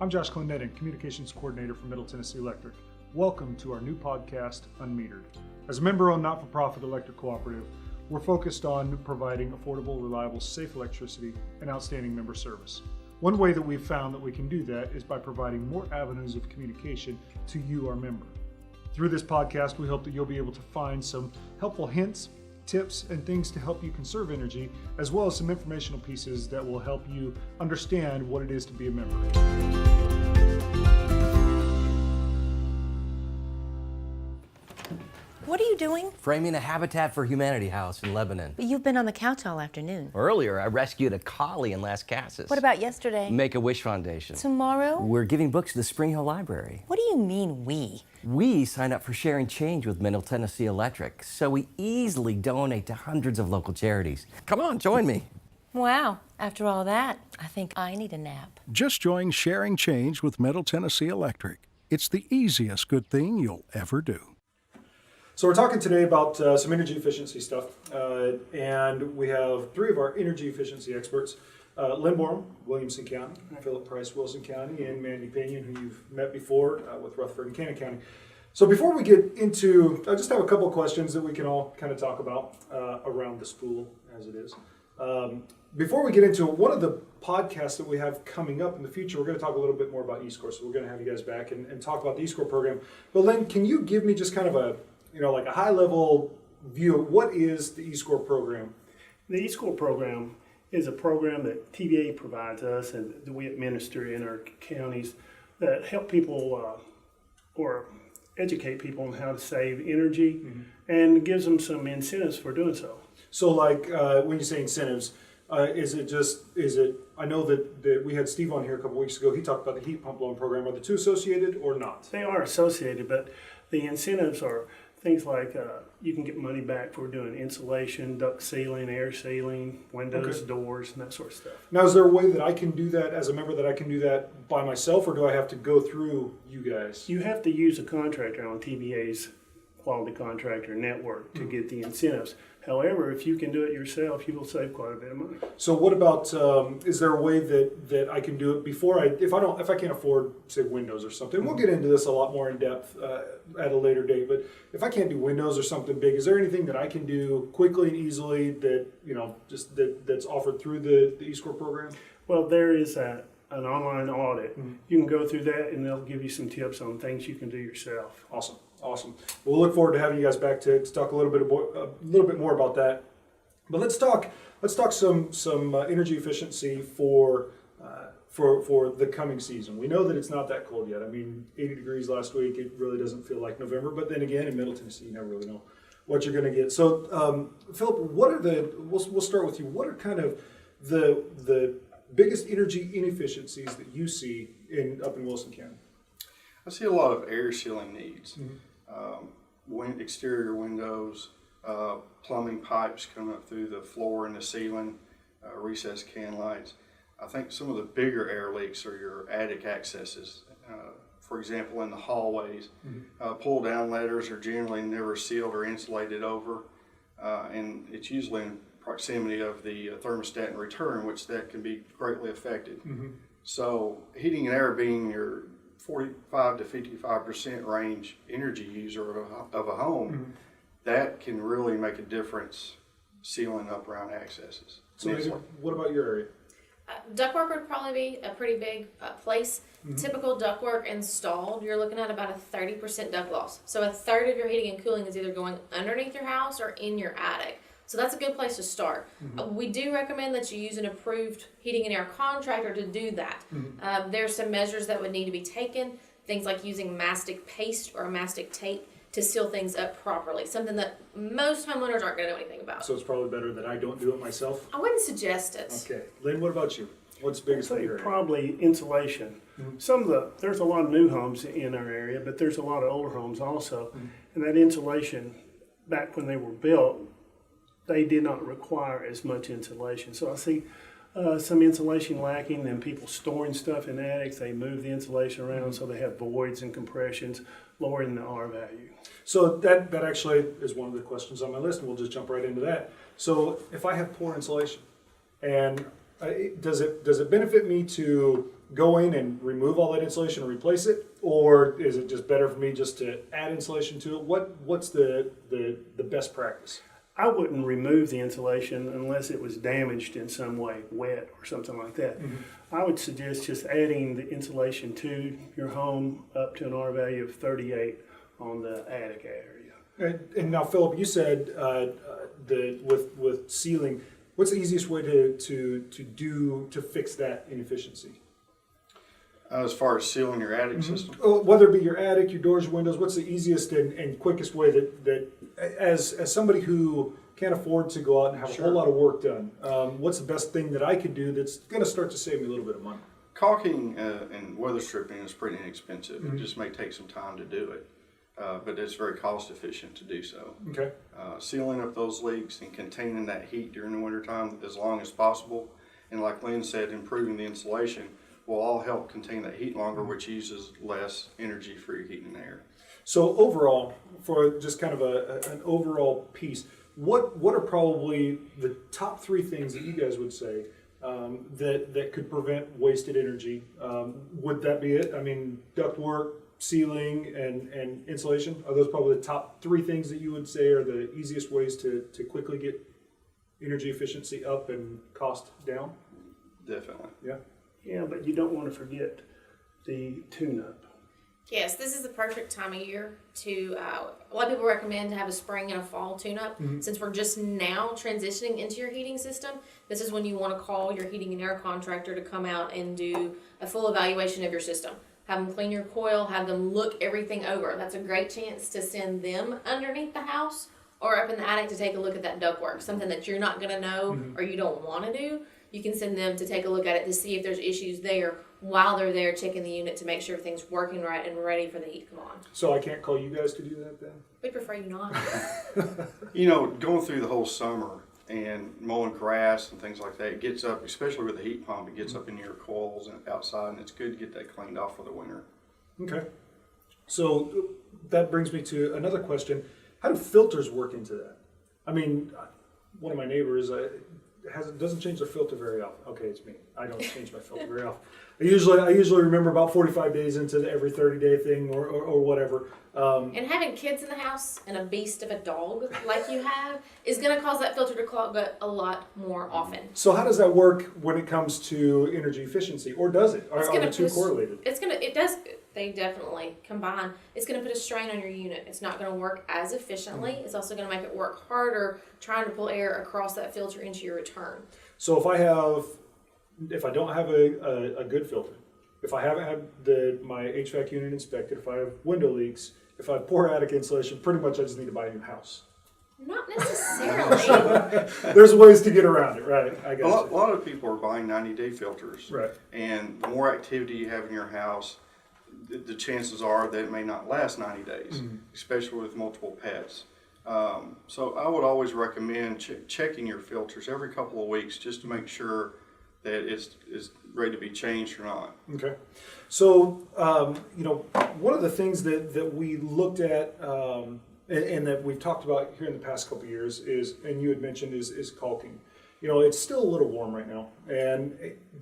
I'm Josh Clinton, Communications Coordinator for Middle Tennessee Electric. Welcome to our new podcast, Unmetered. As a member-owned not-for-profit electric cooperative, we're focused on providing affordable, reliable, safe electricity and outstanding member service. One way that we've found that we can do that is by providing more avenues of communication to you, our member. Through this podcast, we hope that you'll be able to find some helpful hints, tips, and things to help you conserve energy, as well as some informational pieces that will help you understand what it is to be a member. What are you doing? Framing a Habitat for Humanity house in Lebanon. But you've been on the couch all afternoon. Earlier, I rescued a collie in Las Casas. What about yesterday? Make-A-Wish Foundation. Tomorrow? We're giving books to the Spring Hill Library. What do you mean, we? We signed up for Sharing Change with Middle Tennessee Electric, so we easily donate to hundreds of local charities. Come on, join me. Wow, after all that, I think I need a nap. Just join Sharing Change with Middle Tennessee Electric. It's the easiest good thing you'll ever do. So we're talking today about some energy efficiency stuff, and we have three of our energy efficiency experts, Lynn Borman, Williamson County, Philip Price, Wilson County, and Mandy Pinion, who you've met before with Rutherford and Cannon County. So before we get into, I just have a couple of questions that we can all kind of talk about around the spool, as it is. Before we get into one of the podcasts that we have coming up in the future, we're going to talk a little bit more about eScore. So we're going to have you guys back and talk about the eScore program. But Lynn, can you give me just kind of a like a high-level view of what is the eScore program? The eScore program is a program that TVA provides us and that we administer in our counties that help people or educate people on how to save energy and gives them some incentives for doing so. So like when you say incentives, I know that we had Steve on here a couple weeks ago, he talked about the heat pump loan program. Are the two associated or not? They are associated, but the incentives are things like you can get money back for doing insulation, duct sealing, air sealing, windows, doors, and that sort of stuff. Now, is there a way that I can do that as a member, that I can do that by myself, or do I have to go through you guys? You have to use a contractor on TVA's quality contractor network to get the incentives. However, if you can do it yourself, you will save quite a bit of money. So what about, is there a way that I can do it before if I can't afford, say, Windows or something? We'll get into this a lot more in depth at a later date, but if I can't do Windows or something big, is there anything that I can do quickly and easily that, that's offered through the eScore program? Well, there is an online audit. You can go through that and they'll give you some tips on things you can do yourself. Awesome. We'll look forward to having you guys back to talk a little bit more about that. But let's talk some energy efficiency for the coming season. We know that it's not that cold yet. I mean, 80 degrees last week. It really doesn't feel like November. But then again, in Middle Tennessee, you never really know what you're going to get. So, Philip, we'll start with you. What are kind of the biggest energy inefficiencies that you see up in Wilson County? I see a lot of air sealing needs, exterior windows, plumbing pipes coming up through the floor and the ceiling, recessed can lights. I think some of the bigger air leaks are your attic accesses. For example, in the hallways, pull down ladders are generally never sealed or insulated over, and it's usually in proximity of the thermostat and return, which that can be greatly affected. So heating and air being your 45 to 55% range energy user of a home, that can really make a difference sealing up around accesses. So what about your area? Ductwork would probably be a pretty big place. Typical ductwork installed, you're looking at about a 30% duct loss. So a third of your heating and cooling is either going underneath your house or in your attic. So that's a good place to start. We do recommend that you use an approved heating and air contractor to do that. There's some measures that would need to be taken, things like using mastic paste or mastic tape to seal things up properly, something that most homeowners aren't going to know anything about. So it's probably better that I don't do it myself? I wouldn't suggest it. Okay. Lynn, what about you? What's the biggest thing? Probably insulation. There's a lot of new homes in our area, but there's a lot of older homes also. And that insulation, back when they were built, they did not require as much insulation. So I see some insulation lacking, and people storing stuff in attics. They move the insulation around so they have voids and compressions, lowering the R value. So that actually is one of the questions on my list, and we'll just jump right into that. So if I have poor insulation and Does it benefit me to go in and remove all that insulation and replace it, or is it just better for me just to add insulation to it? What's the best practice? I wouldn't remove the insulation unless it was damaged in some way, wet or something like that. I would suggest just adding the insulation to your home up to an R value of 38 on the attic area. And now, Philip, you said with sealing, what's the easiest way to fix that inefficiency? As far as sealing your attic system, Whether it be your attic, your doors, your windows, what's the easiest and quickest way that as somebody who can't afford to go out and have a whole lot of work done, what's the best thing that I could do that's going to start to save me a little bit of money? caulking and weather stripping is pretty inexpensive. It just may take some time to do it, but it's very cost efficient to do so. Okay. Sealing up those leaks and containing that heat during the wintertime as long as possible, and like Lynn said, improving the insulation will all help contain that heat longer, which uses less energy for your heat and air. So overall, for just kind of an overall piece, what are probably the top three things that you guys would say that could prevent wasted energy? Would that be it? I mean, ductwork, sealing, and insulation, are those probably the top three things that you would say are the easiest ways to quickly get energy efficiency up and cost down? Definitely. Yeah. Yeah, but you don't want to forget the tune-up. Yes, this is the perfect time of year to, a lot of people recommend to have a spring and a fall tune-up. Since we're just now transitioning into your heating system, this is when you want to call your heating and air contractor to come out and do a full evaluation of your system. Have them clean your coil, have them look everything over. That's a great chance to send them underneath the house or up in the attic to take a look at that ductwork, something that you're not going to know or you don't want to do. You can send them to take a look at it to see if there's issues there while they're there checking the unit to make sure everything's working right and ready for the heat to come on. So I can't call you guys to do that then? We prefer you not. You know, going through the whole summer and mowing grass and things like that, it gets up, especially with the heat pump, it gets up in your coils and outside, and it's good to get that cleaned off for the winter. Okay. So that brings me to another question. How do filters work into that? I mean, one of my neighbors doesn't change their filter very often. Okay, it's me. I don't change my filter very often. I usually remember about 45 days into the every 30-day thing or whatever. And having kids in the house and a beast of a dog like you have is going to cause that filter to clog a lot more often. So how does that work when it comes to energy efficiency, or does it? Are the two correlated? It does. They definitely combine. It's going to put a strain on your unit. It's not going to work as efficiently. It's also going to make it work harder trying to pull air across that filter into your return. So if I don't have a good filter, if I haven't had my HVAC unit inspected, if I have window leaks, if I have poor attic insulation, pretty much I just need to buy a new house. Not necessarily. There's ways to get around it, right? I A guess. lot of people are buying 90-day filters. Right. And the more activity you have in your house, the chances are that it may not last 90 days, especially with multiple pets. So I would always recommend checking your filters every couple of weeks just to make sure that it's ready to be changed or not. Okay. So, one of the things that we looked at and that we've talked about here in the past couple of years is, and you had mentioned, is caulking. You know, it's still a little warm right now, and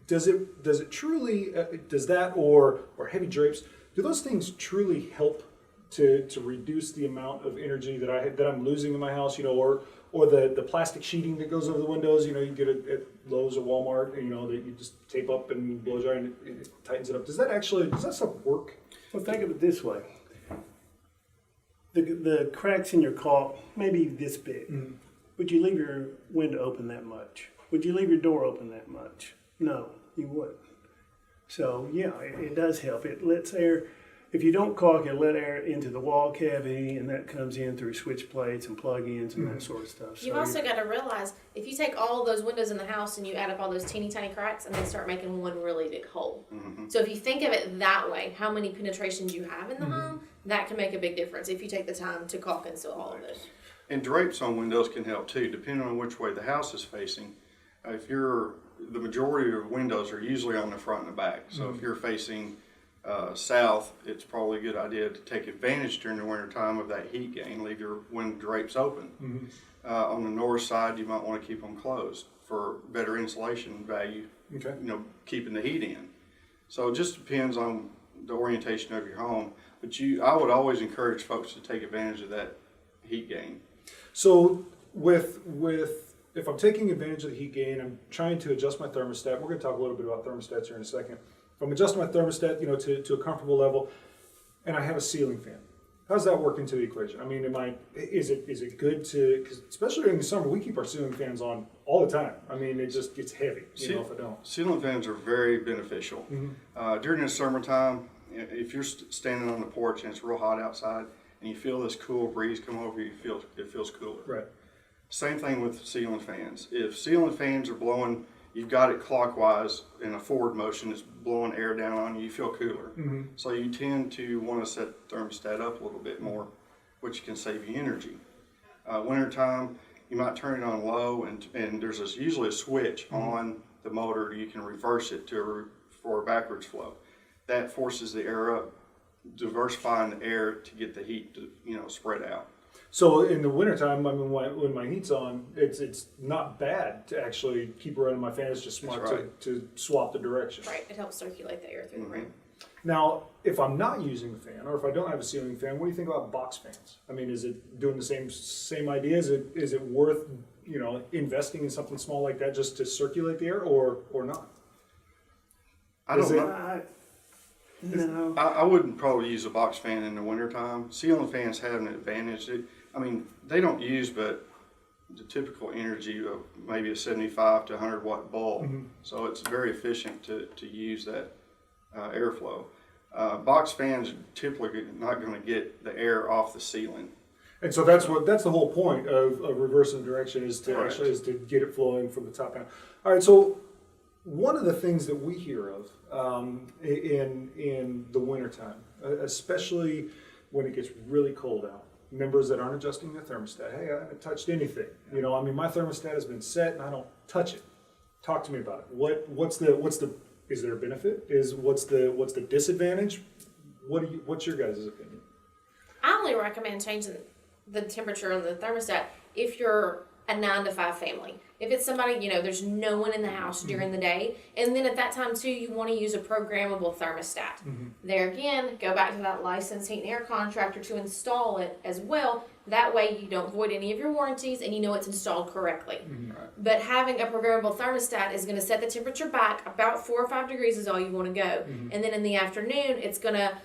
does it truly does that or heavy drapes, do those things truly help to reduce the amount of energy that I'm losing in my house? You know, or the plastic sheeting that goes over the windows. You know, you get it at Lowe's or Walmart. You know, that you just tape up and blow dry and it tightens it up. Does that stuff work? Well, think of it this way. The cracks in your caulk may be this big. Would you leave your window open that much? Would you leave your door open that much? No, you wouldn't. So yeah, it does help. It lets air, if you don't caulk, it'll let air into the wall cavity, and that comes in through switch plates and plug-ins and that sort of stuff. You've also got to realize, if you take all those windows in the house and you add up all those teeny tiny cracks, and they start making one really big hole. So if you think of it that way, how many penetrations you have in the home, that can make a big difference if you take the time to caulk and seal all of those. And drapes on windows can help too, depending on which way the house is facing. The majority of windows are usually on the front and the back. So if you're facing south, it's probably a good idea to take advantage during the winter time of that heat gain. Leave your window drapes open. On the north side, you might want to keep them closed for better insulation value. Okay. You know, keeping the heat in. So it just depends on the orientation of your home. But I would always encourage folks to take advantage of that heat gain. So with if I'm taking advantage of the heat gain, I'm trying to adjust my thermostat. We're going to talk a little bit about thermostats here in a second. If I'm adjusting my thermostat, to a comfortable level, and I have a ceiling fan, how does that work into the equation? I mean, is it good to, because especially during the summer, we keep our ceiling fans on all the time. I mean, it just gets heavy, if I don't. Ceiling fans are very beneficial. During the summertime, if you're standing on the porch and it's real hot outside and you feel this cool breeze come over you, it feels cooler. Right. Same thing with ceiling fans. If ceiling fans are blowing, you've got it clockwise in a forward motion, it's blowing air down on you, you feel cooler. So you tend to want to set the thermostat up a little bit more, which can save you energy. Wintertime, you might turn it on low, and there's usually a switch on the motor. You can reverse it for a backwards flow. That forces the air up, diversifying the air to get the heat to spread out. So in the wintertime, I mean, when my heat's on, it's not bad to actually keep running my fan. It's just smart right. to swap the direction. Right, it helps circulate the air through the room. Now, if I'm not using the fan, or if I don't have a ceiling fan, what do you think about box fans? I mean, is it doing the same idea? Is it worth investing in something small like that just to circulate the air, or not? I don't know. No. I wouldn't probably use a box fan in the wintertime. Ceiling fans have an advantage. They don't use but the typical energy of maybe a 75 to 100 watt bulb. So it's very efficient to use that airflow. Box fans are typically not going to get the air off the ceiling. And so that's the whole point of reversing direction is to Correct. actually is to get it flowing from the top down. All right, so one of the things that we hear of in the wintertime, especially when it gets really cold out, members that aren't adjusting their thermostat, hey, I haven't touched anything. My thermostat has been set and I don't touch it. Talk to me about it. What's the is there a benefit? What's the disadvantage? What's your guys' opinion? I only recommend changing the temperature on the thermostat if you're a 9 to 5 family. If it's somebody, there's no one in the house during the day, and then at that time too, you want to use a programmable thermostat. There again, go back to that licensed heat and air contractor to install it as well. That way you don't void any of your warranties and you know it's installed correctly. But having a programmable thermostat is going to set the temperature back about 4 or 5 degrees is all you want to go. And then in the afternoon, it's going to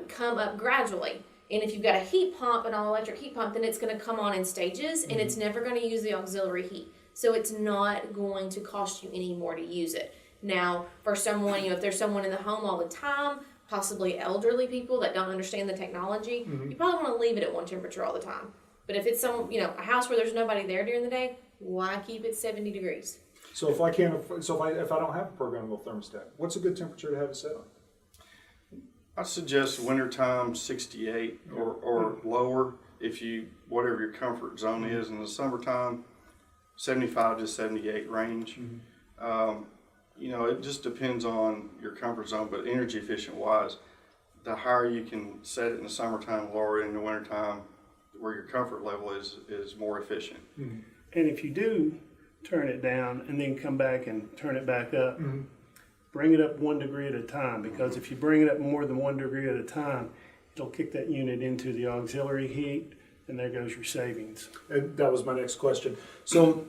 come up gradually. And if you've got a heat pump, an all-electric heat pump, then it's going to come on in stages, and it's never going to use the auxiliary heat. So it's not going to cost you any more to use it. Now, for someone, if there's someone in the home all the time, possibly elderly people that don't understand the technology, you probably want to leave it at one temperature all the time. But if it's a house where there's nobody there during the day, why keep it 70 degrees? So if I don't have a programmable thermostat, what's a good temperature to have it set on? I suggest wintertime 68 or lower whatever your comfort zone is. In the summertime, 75 to 78 range. It just depends on your comfort zone, but energy efficient wise, the higher you can set it in the summertime, lower it in the wintertime, where your comfort level is more efficient. And if you do turn it down and then come back and turn it back up, bring it up 1 degree at a time, because if you bring it up more than 1 degree at a time, it'll kick that unit into the auxiliary heat, and there goes your savings. And that was my next question. So,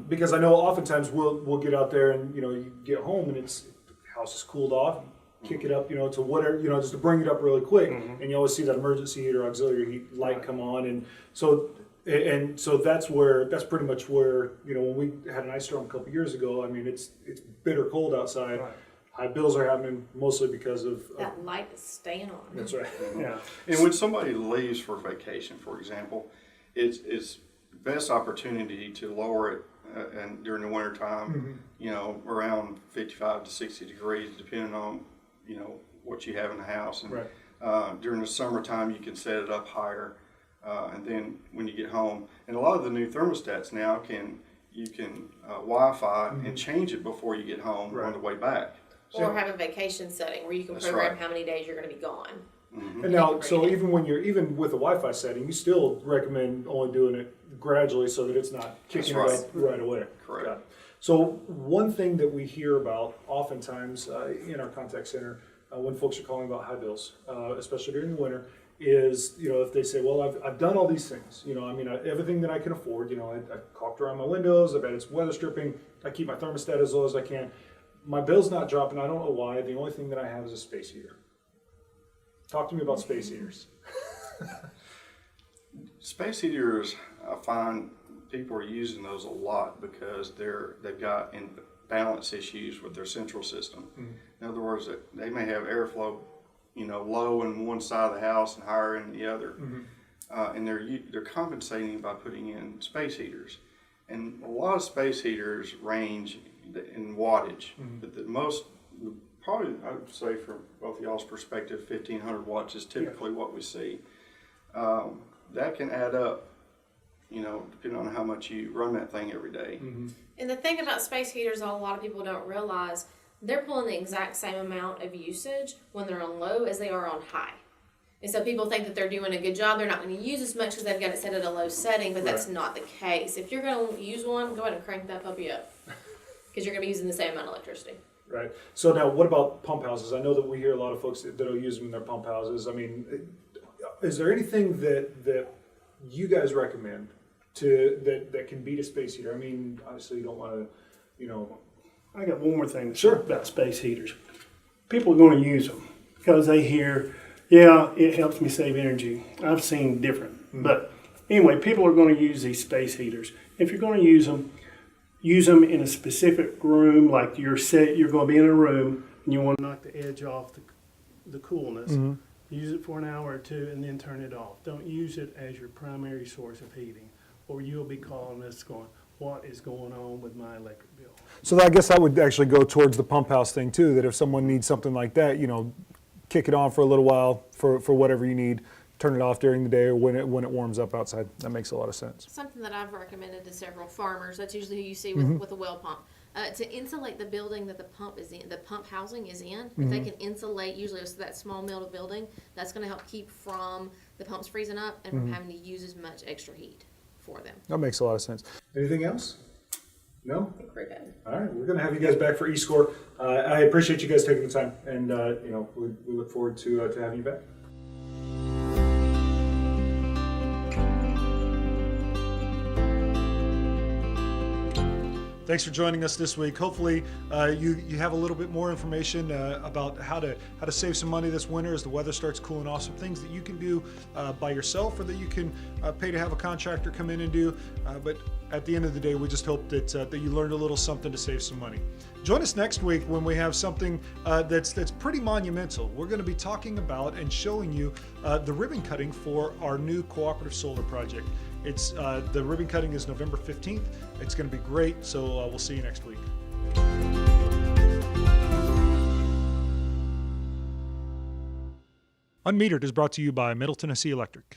because I know oftentimes we'll get out there and you get home and the house is cooled off, kick it up to whatever just to bring it up really quick, and you always see that emergency heat or auxiliary heat light come on, and so that's pretty much where when we had an ice storm a couple years ago. I mean it's bitter cold outside. Right. High bills are happening mostly because of That light is staying on. that's right. Yeah. And when somebody leaves for vacation, for example, it's best opportunity to lower it and during the winter time, around 55 to 60 degrees, depending on, what you have in the house. And Right. During the summertime, you can set it up higher. And then when you get home, and a lot of the new thermostats now you can Wi-Fi and change it before you get home on the way back. Or have a vacation setting where you can That's program right. how many days you're going to be gone. And now, so even with a Wi-Fi setting, you still recommend only doing it gradually so that it's not kicking it That's up right away. Correct. Got it. So one thing that we hear about oftentimes in our contact center when folks are calling about high bills, especially during the winter, is, if they say, well, I've done all these things, everything that I can afford, I caulked around my windows, I've added some weather stripping, I keep my thermostat as low as I can. My bill's not dropping, I don't know why, the only thing that I have is a space heater. Talk to me about space heaters. Space heaters, I find people are using those a lot because they've got imbalance issues with their central system. In other words, they may have airflow, low in one side of the house and higher in the other, and they're compensating by putting in space heaters. And a lot of space heaters range in wattage, but the most, probably I would say from both y'all's perspective, 1,500 watts is typically what we see. That can add up, depending on how much you run that thing every day. And the thing about space heaters, a lot of people don't realize, they're pulling the exact same amount of usage when they're on low as they are on high. And so people think that they're doing a good job. They're not going to use as much because they've got it set at a low setting, but that's not the case. If you're going to use one, go ahead and crank that puppy up because you're going to be using the same amount of electricity. Right. So now what about pump houses? I know that we hear a lot of folks that'll use them in their pump houses. I mean, is there anything that you guys recommend that can beat a space heater? I mean, obviously you don't want to, I got one more thing Sure. about space heaters. People are going to use them because they hear, yeah, it helps me save energy. I've seen different. But anyway, people are going to use these space heaters. If you're going to use them in a specific room, like you're going to be in a room and you want to knock the edge off the coolness. Use it for an hour or two and then turn it off. Don't use it as your primary source of heating, or you'll be calling us going, what is going on with my electric bill? So I guess that would actually go towards the pump house thing too, that if someone needs something like that, kick it on for a little while for whatever you need, turn it off during the day or when it warms up outside. That makes a lot of sense. Something that I've recommended to several farmers, that's usually who you see with a well pump, to insulate the building that the pump is in, the pump housing is in. If they can insulate, usually it's that small metal building, that's going to help keep from the pumps freezing up and from having to use as much extra heat for them. That makes a lot of sense. Anything else? No? I think we're good. All right, we're going to have you guys back for eScore. I appreciate you guys taking the time, and we look forward to having you back. Thanks for joining us this week. Hopefully you have a little bit more information about how to save some money this winter as the weather starts cooling off. Some things that you can do by yourself or that you can pay to have a contractor come in and do. But at the end of the day, we just hope that you learned a little something to save some money. Join us next week when we have something that's pretty monumental. We're going to be talking about and showing you the ribbon cutting for our new cooperative solar project. It's the ribbon cutting is November 15th. It's going to be great, so we'll see you next week. Unmetered is brought to you by Middle Tennessee Electric.